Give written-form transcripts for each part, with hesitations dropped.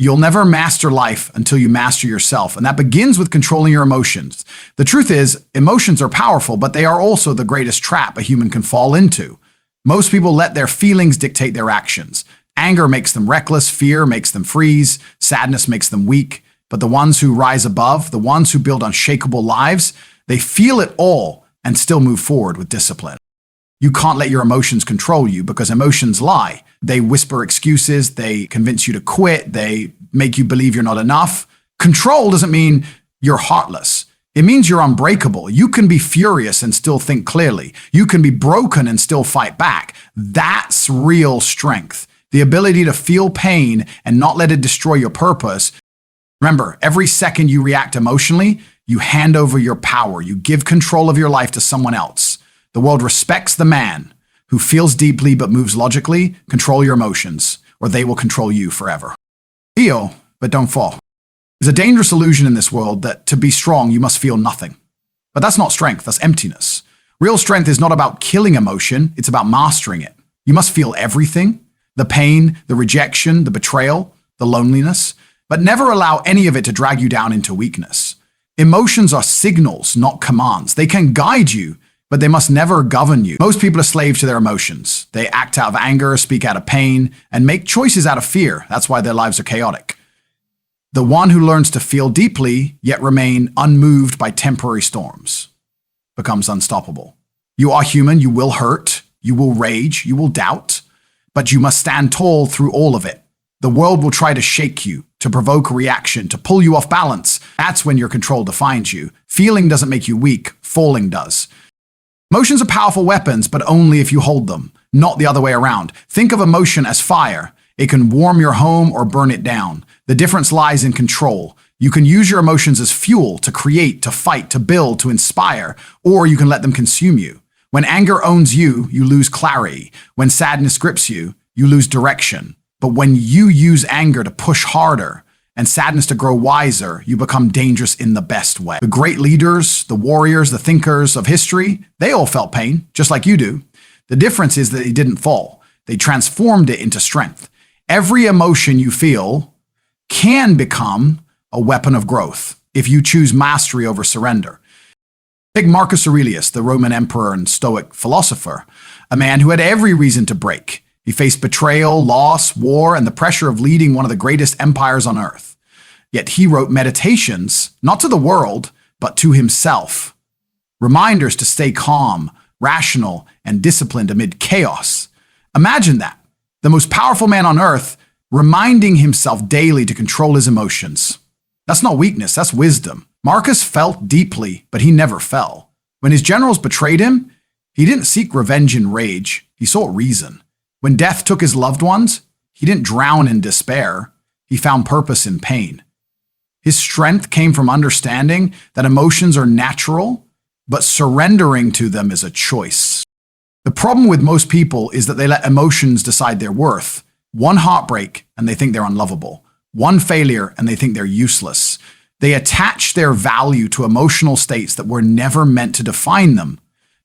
You'll never master life until you master yourself, and that begins with controlling your emotions. The truth is, emotions are powerful, but they are also the greatest trap a human can fall into. Most people let their feelings dictate their actions. Anger makes them reckless, fear makes them freeze, sadness makes them weak. But the ones who rise above, the ones who build unshakable lives, they feel it all and still move forward with discipline. You can't let your emotions control you because emotions lie. They whisper excuses, they convince you to quit, they make you believe you're not enough. Control doesn't mean you're heartless. It means you're unbreakable. You can be furious and still think clearly. You can be broken and still fight back. That's real strength. The ability to feel pain and not let it destroy your purpose. Remember, every second you react emotionally, you hand over your power. You give control of your life to someone else. The world respects the man who feels deeply but moves logically. Control your emotions, or they will control you forever. Feel, but don't fall. There's a dangerous illusion in this world that to be strong, you must feel nothing. But that's not strength, that's emptiness. Real strength is not about killing emotion, it's about mastering it. You must feel everything, the pain, the rejection, the betrayal, the loneliness, but never allow any of it to drag you down into weakness. Emotions are signals, not commands. They can guide you, but they must never govern you. Most people are slaves to their emotions. They act out of anger, speak out of pain, and make choices out of fear. That's why their lives are chaotic. The one who learns to feel deeply, yet remain unmoved by temporary storms, becomes unstoppable. You are human, you will hurt, you will rage, you will doubt, but you must stand tall through all of it. The world will try to shake you, to provoke a reaction, to pull you off balance. That's when your control defines you. Feeling doesn't make you weak, falling does. Emotions are powerful weapons, but only if you hold them, not the other way around. Think of emotion as fire. It can warm your home or burn it down. The difference lies in control. You can use your emotions as fuel to create, to fight, to build, to inspire, or you can let them consume you. When anger owns you, you lose clarity. When sadness grips you, you lose direction. But when you use anger to push harder and sadness to grow wiser, you become dangerous in the best way. The great leaders, the warriors, the thinkers of history, they all felt pain, just like you do. The difference is that they didn't fall. They transformed it into strength. Every emotion you feel can become a weapon of growth if you choose mastery over surrender. Take Marcus Aurelius, the Roman emperor and stoic philosopher, a man who had every reason to break. He faced betrayal, loss, war, and the pressure of leading one of the greatest empires on earth. Yet he wrote meditations, not to the world, but to himself. Reminders to stay calm, rational, and disciplined amid chaos. Imagine that. The most powerful man on earth reminding himself daily to control his emotions. That's not weakness, that's wisdom. Marcus felt deeply, but he never fell. When his generals betrayed him, he didn't seek revenge and rage, he sought reason. When death took his loved ones, he didn't drown in despair, he found purpose in pain. His strength came from understanding that emotions are natural, but surrendering to them is a choice. The problem with most people is that they let emotions decide their worth. One heartbreak and they think they're unlovable. One failure and they think they're useless. They attach their value to emotional states that were never meant to define them.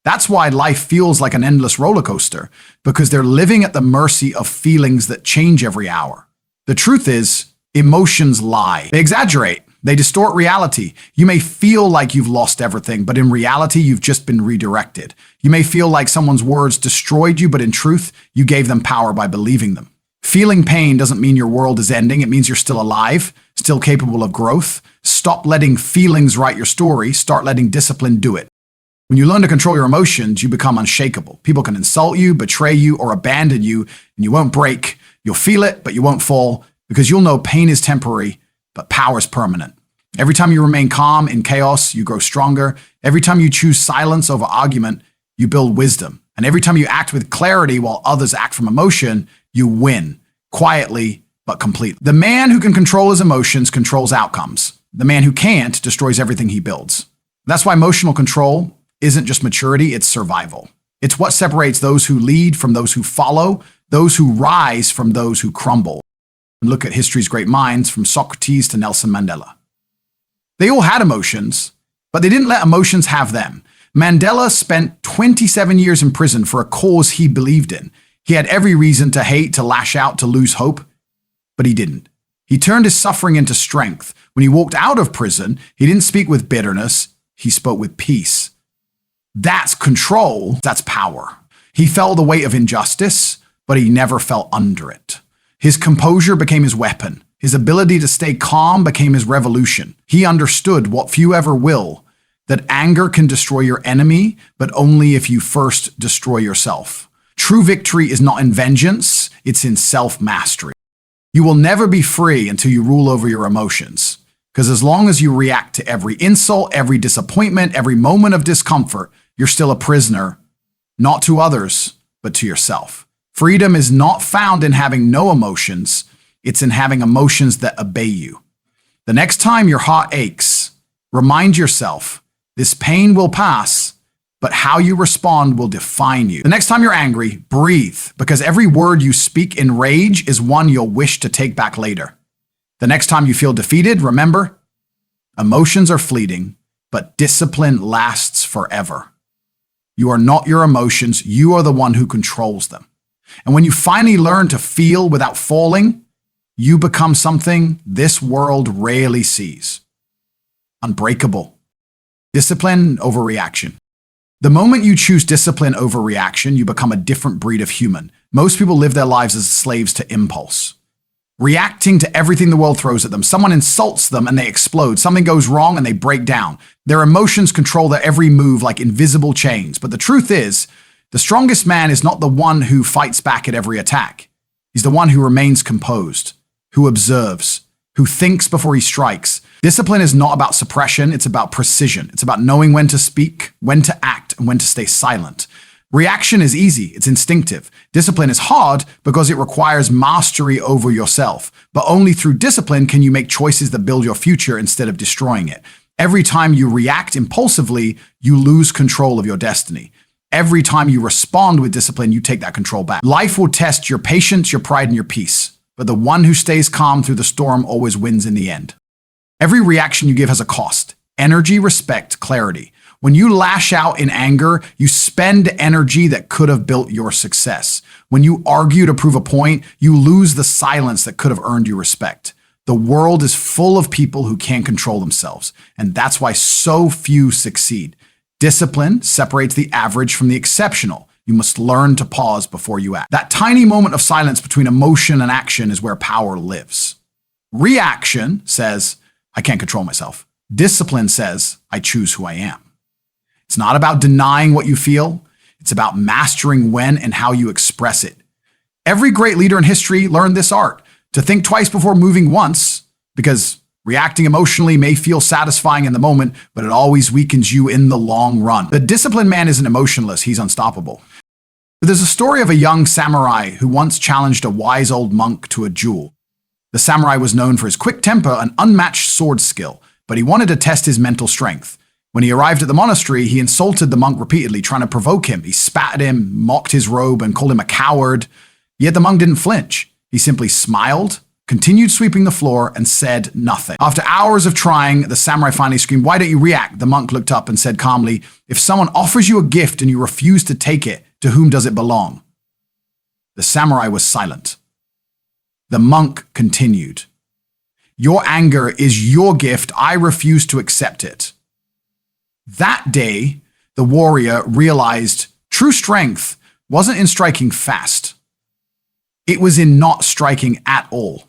That's why life feels like an endless roller coaster, because they're living at the mercy of feelings that change every hour. The truth is, emotions lie. They exaggerate. They distort reality. You may feel like you've lost everything, but in reality, you've just been redirected. You may feel like someone's words destroyed you, but in truth, you gave them power by believing them. Feeling pain doesn't mean your world is ending. It means you're still alive, still capable of growth. Stop letting feelings write your story. Start letting discipline do it. When you learn to control your emotions, you become unshakable. People can insult you, betray you, or abandon you, and you won't break. You'll feel it, but you won't fall, because you'll know pain is temporary, but power is permanent. Every time you remain calm in chaos, you grow stronger. Every time you choose silence over argument, you build wisdom. And every time you act with clarity while others act from emotion, you win, quietly but completely. The man who can control his emotions controls outcomes. The man who can't destroys everything he builds. That's why emotional control isn't just maturity, it's survival. It's what separates those who lead from those who follow, those who rise from those who crumble. And look at history's great minds, from Socrates to Nelson Mandela. They all had emotions, but they didn't let emotions have them. Mandela spent 27 years in prison for a cause he believed in. He had every reason to hate, to lash out, to lose hope, but he didn't. He turned his suffering into strength. When he walked out of prison, he didn't speak with bitterness, he spoke with peace. That's control, that's power. He felt the weight of injustice, but he never fell under it. His composure became his weapon. His ability to stay calm became his revolution. He understood what few ever will, that anger can destroy your enemy, but only if you first destroy yourself. True victory is not in vengeance, it's in self-mastery. You will never be free until you rule over your emotions. Because as long as you react to every insult, every disappointment, every moment of discomfort, you're still a prisoner, not to others, but to yourself. Freedom is not found in having no emotions, it's in having emotions that obey you. The next time your heart aches, remind yourself, this pain will pass, but how you respond will define you. The next time you're angry, breathe, because every word you speak in rage is one you'll wish to take back later. The next time you feel defeated, remember, emotions are fleeting, but discipline lasts forever. You are not your emotions, you are the one who controls them. And when you finally learn to feel without falling, you become something this world rarely sees. Unbreakable. Discipline over reaction. The moment you choose discipline over reaction, you become a different breed of human. Most people live their lives as slaves to impulse, reacting to everything the world throws at them. Someone insults them and they explode. Something goes wrong and they break down. Their emotions control their every move like invisible chains. But the truth is, the strongest man is not the one who fights back at every attack. He's the one who remains composed, who observes, who thinks before he strikes. Discipline is not about suppression, it's about precision. It's about knowing when to speak, when to act, and when to stay silent. Reaction is easy, it's instinctive. Discipline is hard because it requires mastery over yourself. But only through discipline can you make choices that build your future instead of destroying it. Every time you react impulsively, you lose control of your destiny. Every time you respond with discipline, you take that control back. Life will test your patience, your pride, and your peace. But the one who stays calm through the storm always wins in the end. Every reaction you give has a cost. Energy, respect, clarity. When you lash out in anger, you spend energy that could have built your success. When you argue to prove a point, you lose the silence that could have earned you respect. The world is full of people who can't control themselves, and that's why so few succeed. Discipline separates the average from the exceptional. You must learn to pause before you act. That tiny moment of silence between emotion and action is where power lives. Reaction says, I can't control myself. Discipline says, I choose who I am. It's not about denying what you feel. It's about mastering when and how you express it. Every great leader in history learned this art, to think twice before moving once, because reacting emotionally may feel satisfying in the moment, but it always weakens you in the long run. The disciplined man isn't emotionless, he's unstoppable. But there's a story of a young samurai who once challenged a wise old monk to a duel. The samurai was known for his quick temper and unmatched sword skill, but he wanted to test his mental strength. When he arrived at the monastery, he insulted the monk repeatedly, trying to provoke him. He spat at him, mocked his robe, and called him a coward. Yet the monk didn't flinch. He simply smiled, continued sweeping the floor, and said nothing. After hours of trying, the samurai finally screamed, "Why don't you react?" The monk looked up and said calmly, "If someone offers you a gift and you refuse to take it, to whom does it belong?" The samurai was silent. The monk continued, "Your anger is your gift. I refuse to accept it." That day, the warrior realized true strength wasn't in striking fast. It was in not striking at all.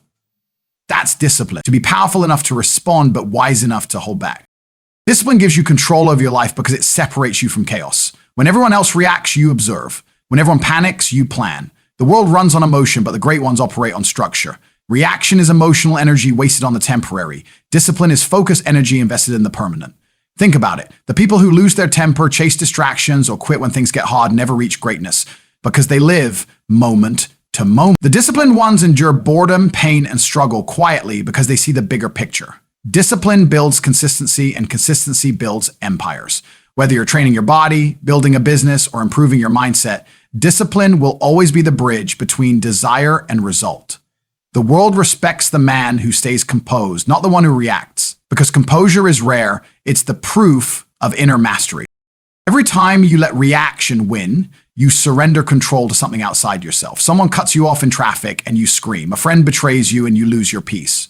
That's discipline. To be powerful enough to respond, but wise enough to hold back. Discipline gives you control over your life because it separates you from chaos. When everyone else reacts, you observe. When everyone panics, you plan. The world runs on emotion, but the great ones operate on structure. Reaction is emotional energy wasted on the temporary. Discipline is focused energy invested in the permanent. Think about it. The people who lose their temper, chase distractions, or quit when things get hard never reach greatness because they live moment to moment. The disciplined ones endure boredom, pain, and struggle quietly because they see the bigger picture. Discipline builds consistency, and consistency builds empires. Whether you're training your body, building a business, or improving your mindset, discipline will always be the bridge between desire and result. The world respects the man who stays composed, not the one who reacts. Because composure is rare, it's the proof of inner mastery. Every time you let reaction win, You surrender control to something outside yourself. Someone cuts you off in traffic and you scream. A friend betrays you and you lose your peace.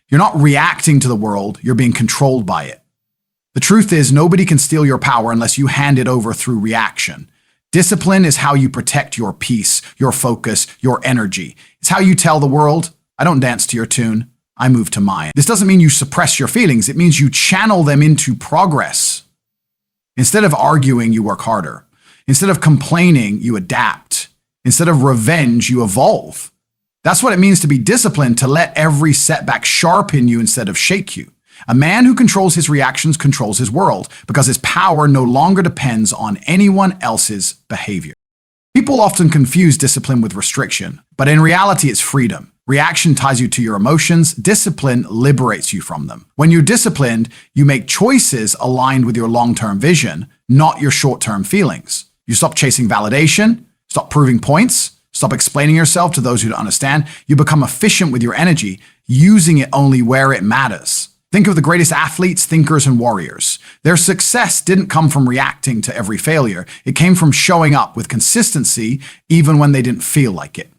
You're not reacting to the world, you're being controlled by it. The truth is, nobody can steal your power unless you hand it over through reaction. Discipline is how you protect your peace, your focus, your energy. It's how you tell the world, I don't dance to your tune, I move to mine. This doesn't mean you suppress your feelings, it means you channel them into progress. Instead of arguing, you work harder. Instead of complaining, you adapt. Instead of revenge, you evolve. That's what it means to be disciplined, to let every setback sharpen you instead of shake you. A man who controls his reactions controls his world because his power no longer depends on anyone else's behavior. People often confuse discipline with restriction, but in reality, it's freedom. Reaction ties you to your emotions. Discipline liberates you from them. When you're disciplined, you make choices aligned with your long-term vision, not your short-term feelings. You stop chasing validation, stop proving points, stop explaining yourself to those who don't understand. You become efficient with your energy, using it only where it matters. Think of the greatest athletes, thinkers, and warriors. Their success didn't come from reacting to every failure. It came from showing up with consistency even when they didn't feel like it.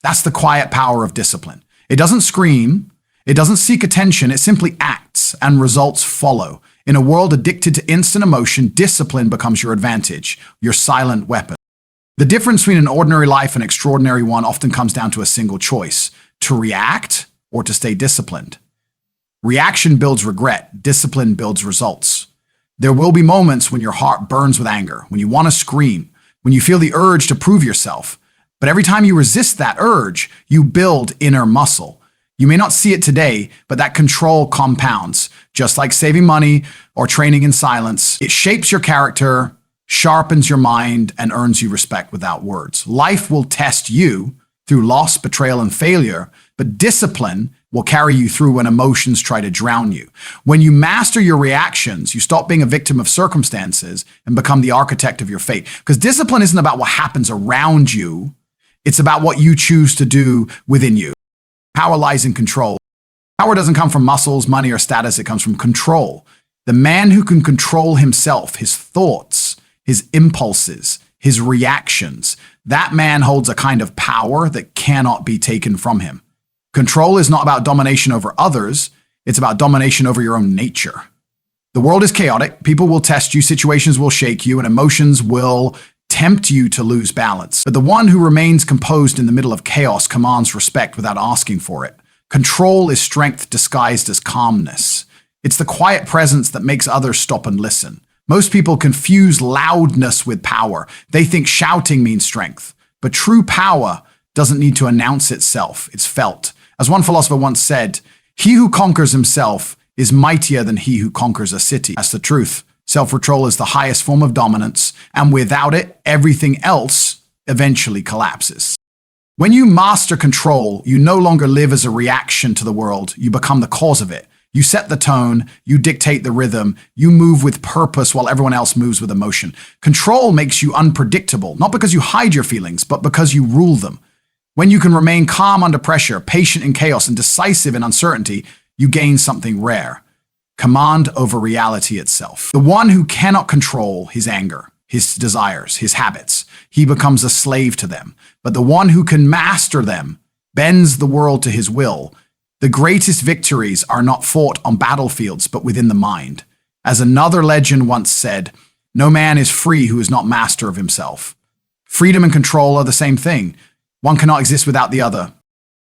That's the quiet power of discipline. It doesn't scream, it doesn't seek attention, it simply acts, and results follow. In a world addicted to instant emotion, discipline becomes your advantage, your silent weapon. The difference between an ordinary life and an extraordinary one often comes down to a single choice: to react or to stay disciplined. Reaction builds regret, discipline builds results. There will be moments when your heart burns with anger, when you want to scream, when you feel the urge to prove yourself. But every time you resist that urge, you build inner muscle. You may not see it today, but that control compounds. Just like saving money or training in silence, it shapes your character, sharpens your mind, and earns you respect without words. Life will test you through loss, betrayal, and failure, but discipline will carry you through when emotions try to drown you. When you master your reactions, you stop being a victim of circumstances and become the architect of your fate. Because discipline isn't about what happens around you, it's about what you choose to do within you. Power lies in control. Power doesn't come from muscles, money, or status. It comes from control. The man who can control himself, his thoughts, his impulses, his reactions, that man holds a kind of power that cannot be taken from him. Control is not about domination over others. It's about domination over your own nature. The world is chaotic. People will test you. Situations will shake you, and emotions will tempt you to lose balance. But the one who remains composed in the middle of chaos commands respect without asking for it. Control is strength disguised as calmness. It's the quiet presence that makes others stop and listen. Most people confuse loudness with power. They think shouting means strength. But true power doesn't need to announce itself. It's felt. As one philosopher once said, "He who conquers himself is mightier than he who conquers a city." That's the truth. Self-control is the highest form of dominance, and without it, everything else eventually collapses. When you master control, you no longer live as a reaction to the world. You become the cause of it. You set the tone, you dictate the rhythm, you move with purpose while everyone else moves with emotion. Control makes you unpredictable, not because you hide your feelings, but because you rule them. When you can remain calm under pressure, patient in chaos, and decisive in uncertainty, you gain something rare: command over reality itself. The one who cannot control his anger, his desires, his habits, he becomes a slave to them. But the one who can master them bends the world to his will. The greatest victories are not fought on battlefields, but within the mind. As another legend once said, no man is free who is not master of himself. Freedom and control are the same thing. One cannot exist without the other.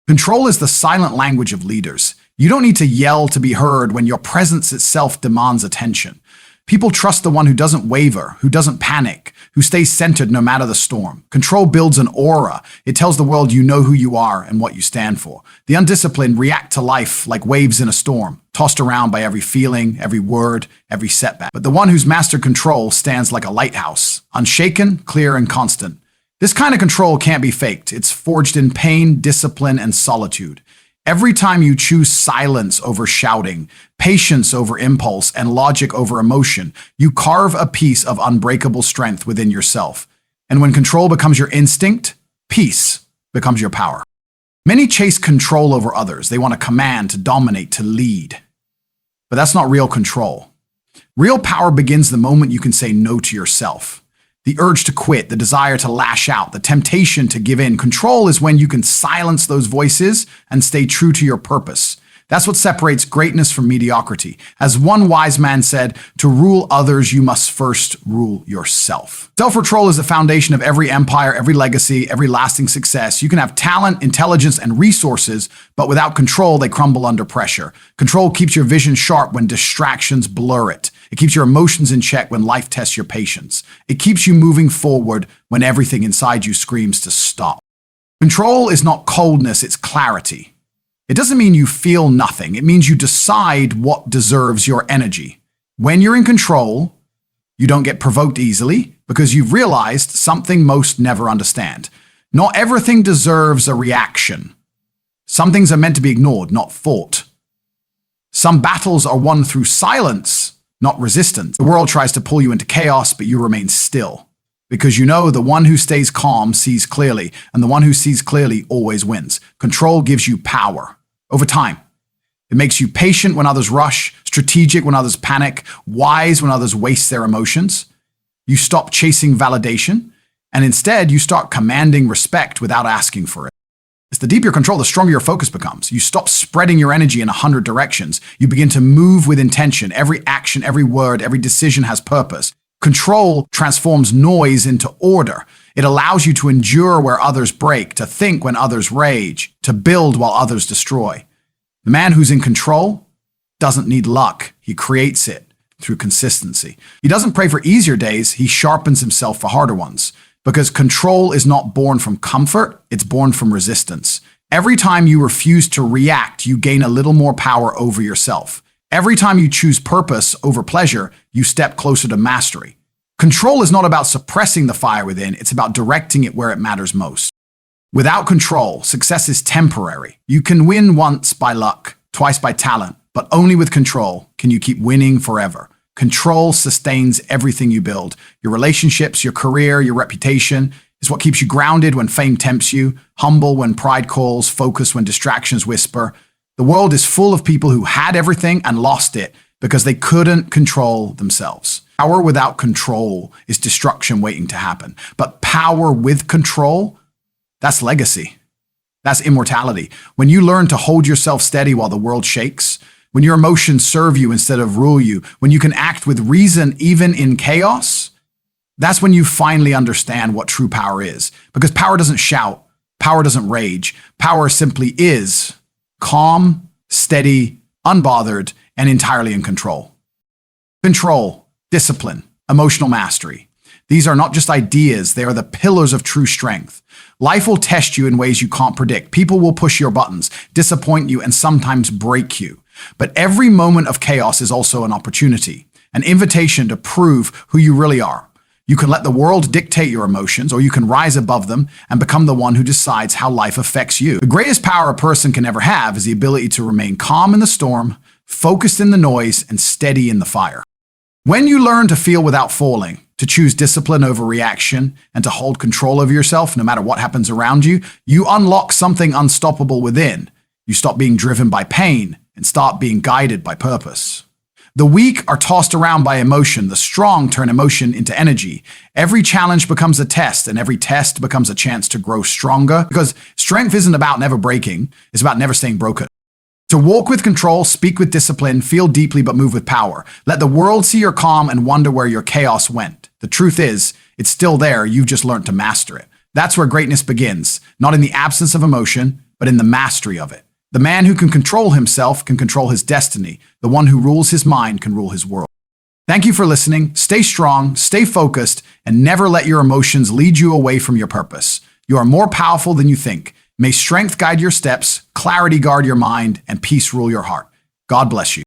Control is the silent language of leaders. You don't need to yell to be heard when your presence itself demands attention. People trust the one who doesn't waver, who doesn't panic, who stays centered no matter the storm. Control builds an aura. It tells the world you know who you are and what you stand for. The undisciplined react to life like waves in a storm, tossed around by every feeling, every word, every setback. But the one who's mastered control stands like a lighthouse, unshaken, clear, and constant. This kind of control can't be faked. It's forged in pain, discipline, and solitude. Every time you choose silence over shouting, patience over impulse, and logic over emotion, you carve a piece of unbreakable strength within yourself. And when control becomes your instinct, peace becomes your power. Many chase control over others. They want to command, to dominate, to lead. But that's not real control. Real power begins the moment you can say no to yourself. the urge to quit, the desire to lash out, the temptation to give in. Control is when you can silence those voices and stay true to your purpose. That's what separates greatness from mediocrity. As one wise man said, to rule others, you must first rule yourself. Self-control is the foundation of every empire, every legacy, every lasting success. You can have talent, intelligence, and resources, but without control, they crumble under pressure. Control keeps your vision sharp when distractions blur it. It keeps your emotions in check when life tests your patience. It keeps you moving forward when everything inside you screams to stop. Control is not coldness, it's clarity. It doesn't mean you feel nothing. It means you decide what deserves your energy. When you're in control, you don't get provoked easily because you've realized something most never understand. Not everything deserves a reaction. Some things are meant to be ignored, not fought. Some battles are won through silence, not resistance. The world tries to pull you into chaos, but you remain still. Because you know the one who stays calm sees clearly, and the one who sees clearly always wins. Control gives you power. Over time, it makes you patient when others rush, strategic when others panic, wise when others waste their emotions. You stop chasing validation, and instead you start commanding respect without asking for it. As the deeper your control, the stronger your focus becomes. You stop spreading your energy in 100 directions. You begin to move with intention. Every action, every word, every decision has purpose. Control transforms noise into order. It allows you to endure where others break, to think when others rage, to build while others destroy. The man who's in control doesn't need luck. He creates it through consistency. He doesn't pray for easier days. He sharpens himself for harder ones. Because control is not born from comfort, it's born from resistance. Every time you refuse to react, you gain a little more power over yourself. Every time you choose purpose over pleasure, you step closer to mastery. Control is not about suppressing the fire within, it's about directing it where it matters most. Without control, success is temporary. You can win once by luck, twice by talent, but only with control can you keep winning forever. Control sustains everything you build. Your relationships, your career, your reputation is what keeps you grounded when fame tempts you, humble when pride calls, focused when distractions whisper. The world is full of people who had everything and lost it because they couldn't control themselves. Power without control is destruction waiting to happen. But power with control, that's legacy. That's immortality. When you learn to hold yourself steady while the world shakes, when your emotions serve you instead of rule you, when you can act with reason even in chaos, that's when you finally understand what true power is. Because power doesn't shout, power doesn't rage, power simply is calm, steady, unbothered, and entirely in control. Control, discipline, emotional mastery. These are not just ideas, they are the pillars of true strength. Life will test you in ways you can't predict. People will push your buttons, disappoint you, and sometimes break you. But every moment of chaos is also an opportunity, an invitation to prove who you really are. You can let the world dictate your emotions, or you can rise above them and become the one who decides how life affects you. The greatest power a person can ever have is the ability to remain calm in the storm, focused in the noise, and steady in the fire. When you learn to feel without falling, to choose discipline over reaction, and to hold control over yourself no matter what happens around you, you unlock something unstoppable within. You stop being driven by pain and start being guided by purpose. The weak are tossed around by emotion. The strong turn emotion into energy. Every challenge becomes a test, and every test becomes a chance to grow stronger, because strength isn't about never breaking, it's about never staying broken. To walk with control, speak with discipline, feel deeply but move with power. Let the world see your calm and wonder where your chaos went. The truth is, it's still there, you've just learned to master it. That's where greatness begins, not in the absence of emotion, but in the mastery of it. The man who can control himself can control his destiny. The one who rules his mind can rule his world. Thank you for listening. Stay strong, stay focused, and never let your emotions lead you away from your purpose. You are more powerful than you think. May strength guide your steps, clarity guard your mind, and peace rule your heart. God bless you.